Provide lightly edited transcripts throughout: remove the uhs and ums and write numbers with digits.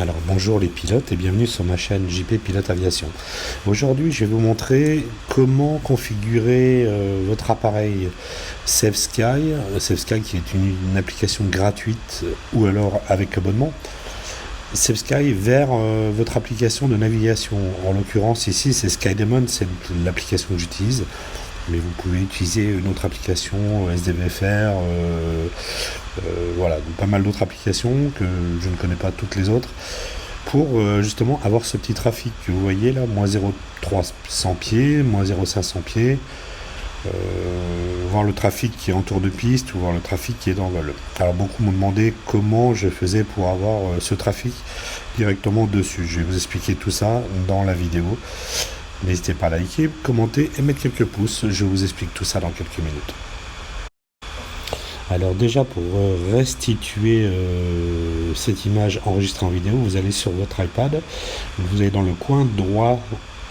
Alors bonjour les pilotes et bienvenue sur ma chaîne JP Pilote Aviation. Aujourd'hui je vais vous montrer comment configurer votre appareil SafeSky, SafeSky qui est une application gratuite ou alors avec abonnement, SafeSky vers votre application de navigation. En l'occurrence ici c'est SkyDemon, c'est l'application que j'utilise. Mais vous pouvez utiliser une autre application, SDVFR, voilà, pas mal d'autres applications que je ne connais pas toutes les autres, pour justement avoir ce petit trafic que vous voyez là, moins 0,300 pieds, moins 0,500 pieds, voir le trafic qui est en tour de piste ou voir le trafic qui est en vol. Alors beaucoup m'ont demandé comment je faisais pour avoir ce trafic directement dessus. Je vais vous expliquer tout ça dans la vidéo. N'hésitez pas à liker, commenter et mettre quelques pouces. Je vous explique tout ça dans quelques minutes. Alors déjà pour restituer cette image enregistrée en vidéo, vous allez sur votre iPad, vous allez dans le coin droit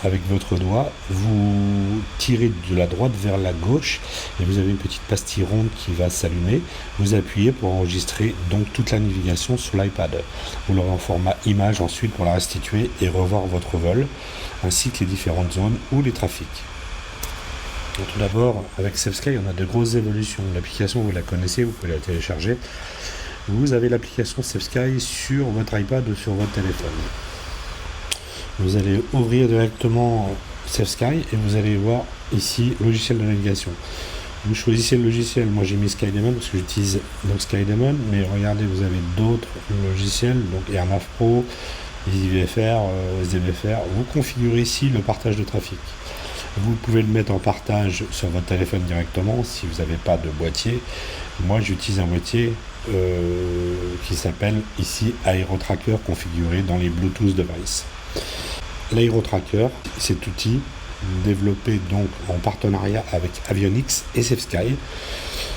avec votre doigt, vous tirez de la droite vers la gauche et vous avez une petite pastille ronde qui va s'allumer. Vous appuyez pour enregistrer donc toute la navigation sur l'iPad. Vous l'aurez en format image ensuite pour la restituer et revoir votre vol, ainsi que les différentes zones ou les trafics. Donc, tout d'abord, avec SafeSky, on a de grosses évolutions. L'application, vous la connaissez, vous pouvez la télécharger. Vous avez l'application SafeSky sur votre iPad ou sur votre téléphone. Vous allez ouvrir directement SafeSky et vous allez voir ici logiciel de navigation. Vous choisissez le logiciel. Moi j'ai mis SkyDemon parce que j'utilise donc SkyDemon, mais regardez, vous avez d'autres logiciels, donc AirNav Pro, EasyVFR, SDVFR. Vous configurez ici le partage de trafic. Vous pouvez le mettre en partage sur votre téléphone directement si vous n'avez pas de boîtier. Moi j'utilise un boîtier qui s'appelle ici AeroTracker, configuré dans les Bluetooth devices. L'AeroTracker, cet outil développé donc en partenariat avec Avionics et SafeSky,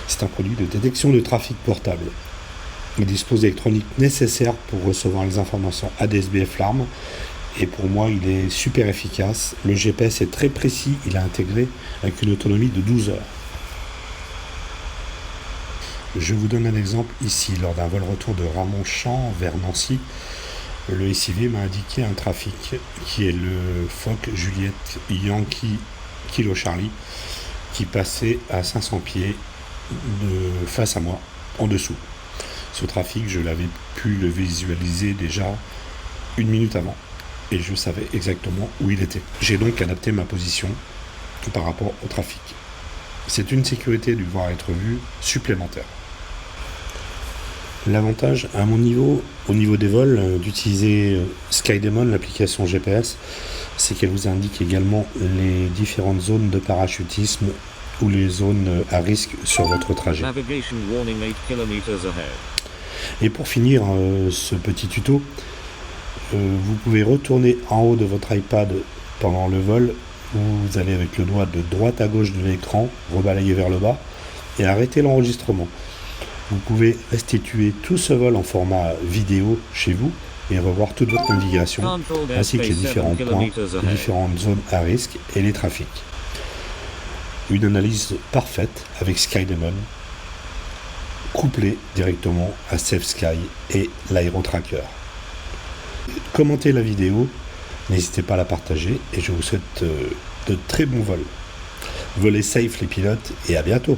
c'est un produit de détection de trafic portable. Il dispose d'électronique nécessaire pour recevoir les informations ADS-BF LARM et pour moi il est super efficace. Le GPS est très précis, il est intégré avec une autonomie de 12 heures. Je vous donne un exemple ici, lors d'un vol retour de Ramonchamp vers Nancy. Le SIV m'a indiqué un trafic qui est le Fock Juliette Yankee Kilo Charlie qui passait à 500 pieds de face à moi, en dessous. Ce trafic, je l'avais pu le visualiser déjà 1 minute avant et je savais exactement où il était. J'ai donc adapté ma position par rapport au trafic. C'est une sécurité du voir être vu supplémentaire. L'avantage à mon niveau, au niveau des vols, d'utiliser SkyDemon, l'application GPS, c'est qu'elle vous indique également les différentes zones de parachutisme ou les zones à risque sur votre trajet. Et pour finir ce petit tuto, vous pouvez retourner en haut de votre iPad pendant le vol, où vous allez avec le doigt de droite à gauche de l'écran, rebalayer vers le bas et arrêter l'enregistrement. Vous pouvez restituer tout ce vol en format vidéo chez vous et revoir toute votre navigation, ainsi que les différents points, les différentes zones à risque et les trafics. Une analyse parfaite avec SkyDemon, couplée directement à SafeSky et l'AeroTracker. Commentez la vidéo, n'hésitez pas à la partager et je vous souhaite de très bons vols. Volez safe les pilotes et à bientôt.